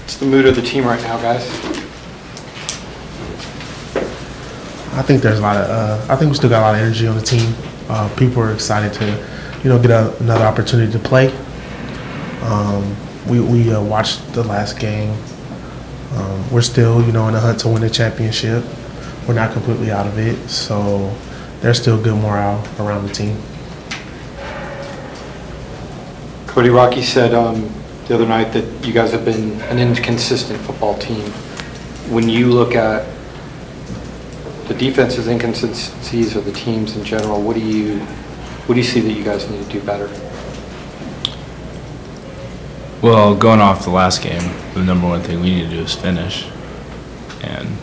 What's the mood of the team right now, guys? I think there's a lot of. I think we still got a lot of energy on the team. People are excited to, get another opportunity to play. We watched the last game. We're still, in the hunt to win the championship. We're not completely out of it, so there's still good morale around the team. Cody, Rocky said the other night that you guys have been an inconsistent football team. When you look at the defense's inconsistencies of the teams in general, what do you see that you guys need to do better? Well, going off the last game, the number one thing we need to do is finish, and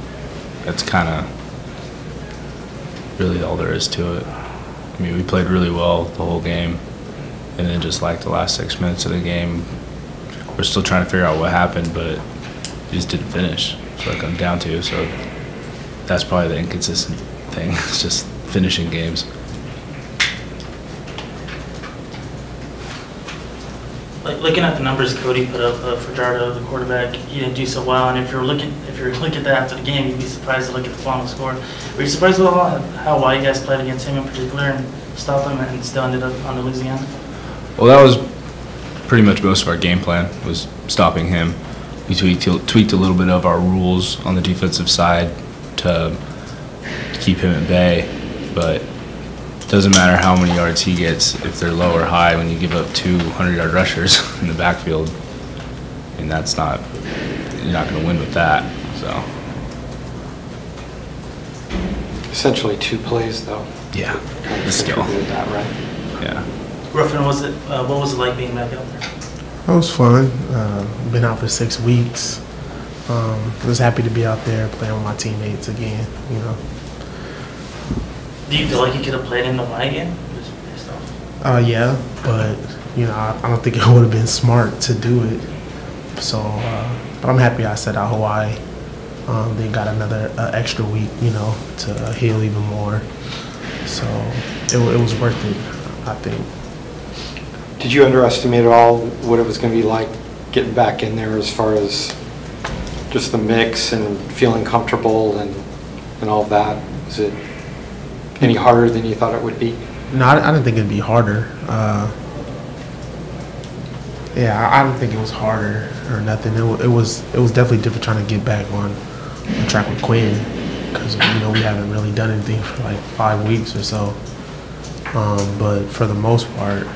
that's kind of really all there is to it. I mean, we played really well the whole game, and then just like the last 6 minutes of the game, we're still trying to figure out what happened, but we just didn't finish. That's what it comes down to. So that's probably the inconsistent thing. It's just finishing games. Like looking at the numbers Cody put up for Jardo, the quarterback, he didn't do so well. And if you're looking at that after the game, you'd be surprised to look at the final score. Were you surprised with how well you guys played against him in particular and stopped him and still ended up on the losing end? Well, that was pretty much most of our game plan, was stopping him. We tweaked a little bit of our rules on the defensive side to keep him at bay, but it doesn't matter how many yards he gets if they're low or high when you give up 200-yard rushers in the backfield. I mean, you're not going to win with that. So essentially 2 plays, though. Yeah, the skill. That, right? Yeah. Ruffin, what was it like being back out there? It was fun. Been out for 6 weeks. Was happy to be out there playing with my teammates again. Do you feel like you could have played in the Hawaii game? Just pissed off. Yeah, but I don't think it would have been smart to do it. So, but I'm happy I sat out Hawaii. Then got another extra week, to heal even more. So it was worth it, I think. Did you underestimate at all what it was going to be like getting back in there as far as just the mix and feeling comfortable and all of that? Was it any harder than you thought it would be? No, I didn't think it'd be harder. I didn't think it was harder or nothing. It was definitely different trying to get back on track with Quinn because we haven't really done anything for like 5 weeks or so. But for the most part,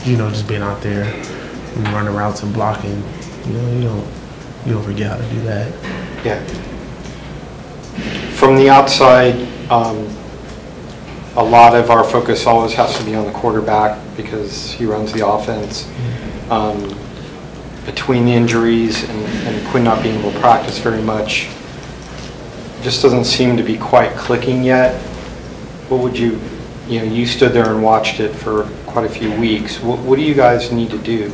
just being out there and running routes and blocking, you don't forget how to do that. Yeah. From the outside, a lot of our focus always has to be on the quarterback because he runs the offense. Between the injuries and Quinn not being able to practice very much, just doesn't seem to be quite clicking yet. What would you stood there and watched it for quite a few weeks. What do you guys need to do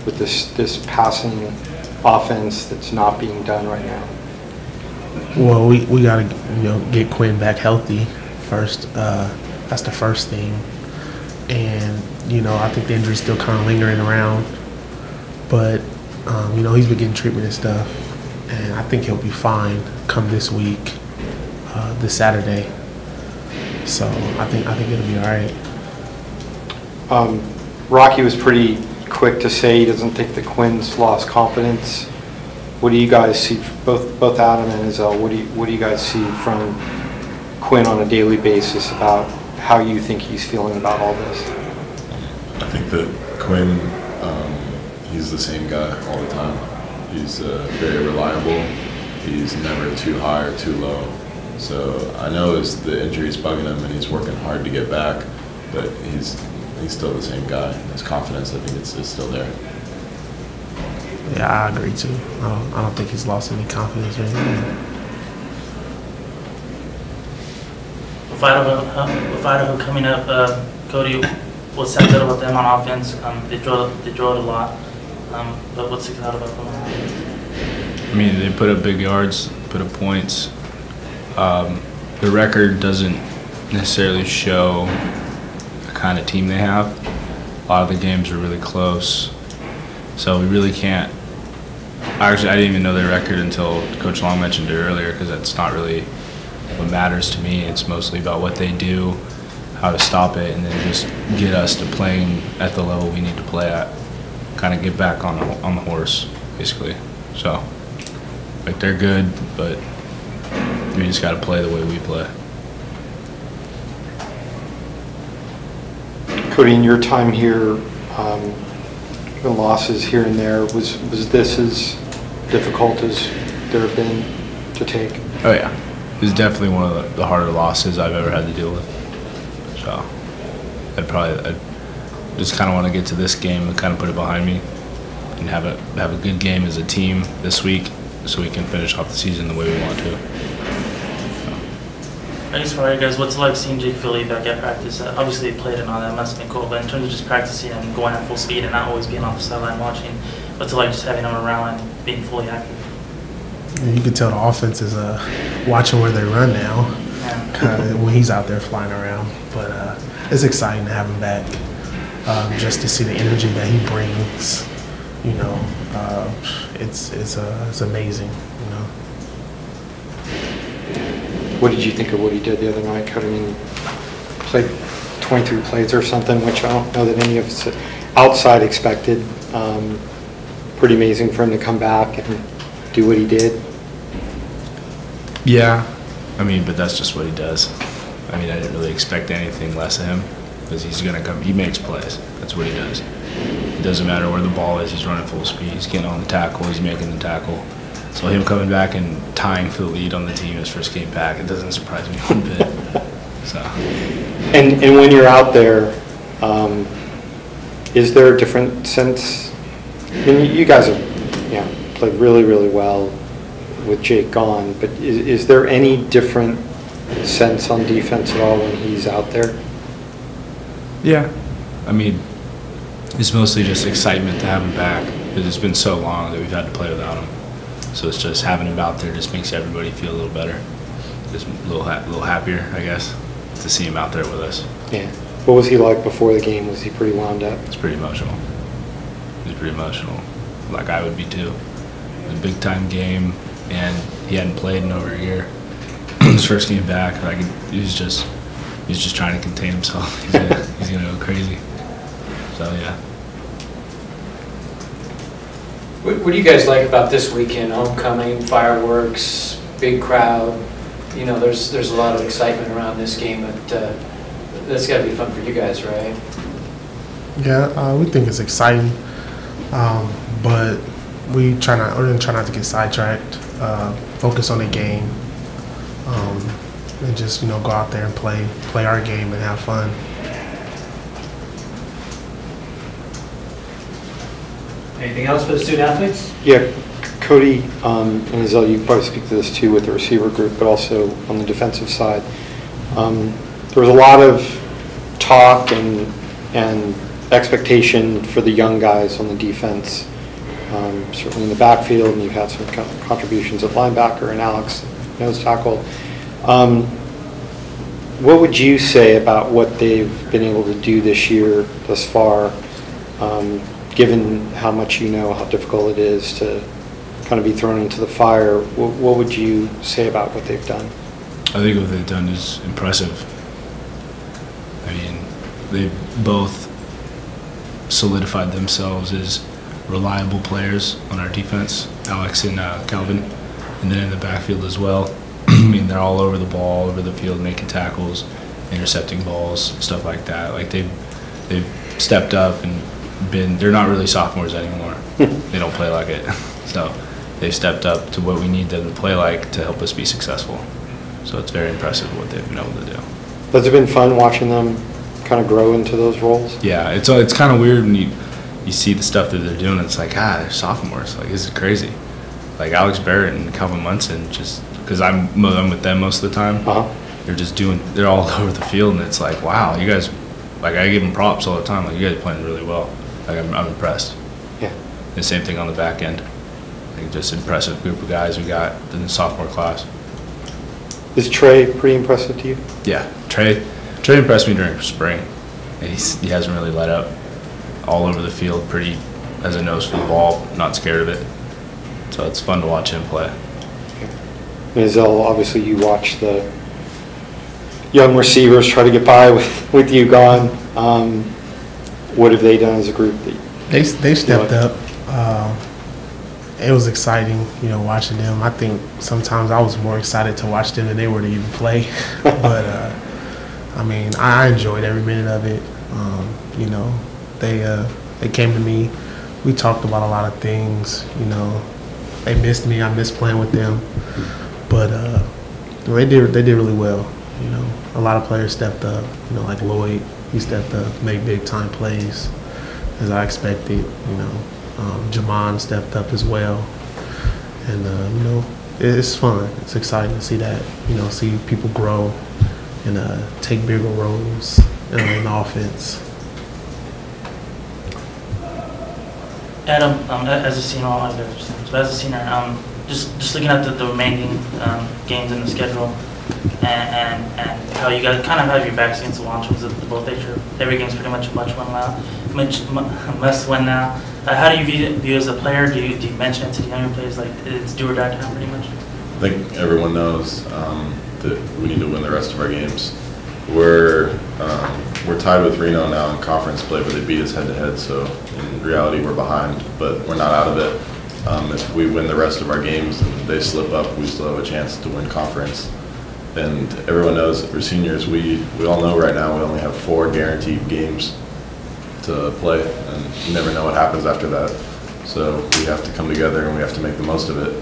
with this passing offense that's not being done right now? Well, we got to get Quinn back healthy first. That's the first thing. And I think the injury's still kind of lingering around, but he's been getting treatment and stuff, and I think he'll be fine come this week, this Saturday. So I think it'll be all right. Rocky was pretty quick to say he doesn't think that Quinn's lost confidence. What do you guys see, both Adam and Ezell, what do you guys see from Quinn on a daily basis about how you think he's feeling about all this? I think that Quinn, he's the same guy all the time. He's very reliable. He's never too high or too low. So I know the injury's bugging him and he's working hard to get back, but he's still the same guy. His confidence, I think, is still there. Yeah, I agree too. I don't think he's lost any confidence or anything. With Idaho coming up, Cody, what's that good about them on offense? They draw it a lot, but what's the good about them? I mean, they put up big yards, put up points. The record doesn't necessarily show the kind of team they have. A lot of the games are really close, so we really can't Actually, I didn't even know their record until Coach Long mentioned it earlier, because that's not really what matters to me. It's mostly about what they do, how to stop it, and then just get us to playing at the level we need to play at. Kind of get back on the horse, basically. So, like, they're good, but we just got to play the way we play. Cody, in your time here, the losses here and there, was this as difficult as there have been to take? Oh yeah, it was definitely one of the harder losses I've ever had to deal with. So I'd just kind of want to get to this game and kind of put it behind me, and have a good game as a team this week, so we can finish off the season the way we want to. I guess for you guys, what's it like seeing Jake Philly back at practice? Obviously they played and all that, must have been cool, but in terms of just practicing and going at full speed and not always being off the sideline watching, what's it like just having him around and being fully active? You can tell the offense is watching where they run now when he's out there flying around. But it's exciting to have him back, just to see the energy that he brings. You know, it's amazing. You know. What did you think of what he did the other night? I mean, played 23 plays or something, which I don't know that any of us outside expected. Pretty amazing for him to come back and do what he did. Yeah, I mean, but that's just what he does. I mean, I didn't really expect anything less of him, because he's going to come. He makes plays. That's what he does. It doesn't matter where the ball is. He's running full speed. He's getting on the tackle. He's making the tackle. So him coming back and tying for the lead on the team his first game back, it doesn't surprise me one bit. So. And when you're out there, is there a different sense? I mean, you guys have played really, really well with Jake gone, but is there any different sense on defense at all when he's out there? Yeah, I mean, it's mostly just excitement to have him back, because it's been so long that we've had to play without him. So it's just having him out there just makes everybody feel a little better, just a little happier, I guess, to see him out there with us. Yeah. What was he like before the game? Was he pretty wound up? It's pretty emotional. He's pretty emotional, like I would be too. It was a big time game, and he hadn't played in over a year. His first game back, like he was just trying to contain himself. He's gonna go crazy. So yeah. What do you guys like about this weekend? Homecoming, fireworks, big crowd. You know, there's a lot of excitement around this game, but that's got to be fun for you guys, right? Yeah, we think it's exciting, but we're gonna try not to get sidetracked. Focus on the game, and just go out there and play our game and have fun. Anything else for the student athletes? Yeah, Cody and Ezell, you probably speak to this too with the receiver group, but also on the defensive side. There was a lot of talk and expectation for the young guys on the defense, certainly in the backfield, and you've had some contributions at linebacker and Alex nose tackle. What would you say about what they've been able to do this year thus far? Given how much you know, how difficult it is to kind of be thrown into the fire, what would you say about what they've done? I think what they've done is impressive. I mean, they've both solidified themselves as reliable players on our defense, Alex and Calvin, and then in the backfield as well. I mean, they're all over the ball, all over the field, making tackles, intercepting balls, stuff like that. Like they've stepped up and they're not really sophomores anymore. They don't play like it. So they've stepped up to what we need them to play like to help us be successful. So it's very impressive what they've been able to do. Has it been fun watching them kind of grow into those roles? Yeah, it's kind of weird when you see the stuff that they're doing. It's like, they're sophomores. Like, this is crazy. Like Alex Barrett and Calvin Munson, just because I'm with them most of the time. They're all over the field, and it's like, wow, you guys, like, I give them props all the time. Like, you guys are playing really well. Like, I'm impressed. Yeah. The same thing on the back end. Like, just impressive group of guys we got in the sophomore class. Is Trey pretty impressive to you? Yeah, Trey impressed me during spring. He hasn't really let up. All over the field, pretty has a nose for the ball, not scared of it. So it's fun to watch him play. Ezell, obviously you watch the young receivers try to get by with you gone. What have they done as a group? They stepped up. It was exciting, watching them. I think sometimes I was more excited to watch them than they were to even play. But, I enjoyed every minute of it. They came to me. We talked about a lot of things. They missed me. I missed playing with them. But they did really well. A lot of players stepped up. Like Lloyd, he stepped up, made big time plays as I expected. Jamon stepped up as well, and it's fun. It's exciting to see that. See people grow and take bigger roles in the offense. Adam, as a senior, just looking at the remaining games in the schedule, and how you guys kind of have your backs against the wall in terms of both nature. Every game's pretty much a must-win now. How do you view as a player? Do you mention it to the younger players like it's do or die time pretty much? I think everyone knows that we need to win the rest of our games. We're tied with Reno now in conference play, but they beat us head-to-head, so in reality we're behind, but we're not out of it. If we win the rest of our games and they slip up, we still have a chance to win conference. And everyone knows that we're seniors. We all know right now we only have 4 guaranteed games to play, and you never know what happens after that. So we have to come together and we have to make the most of it.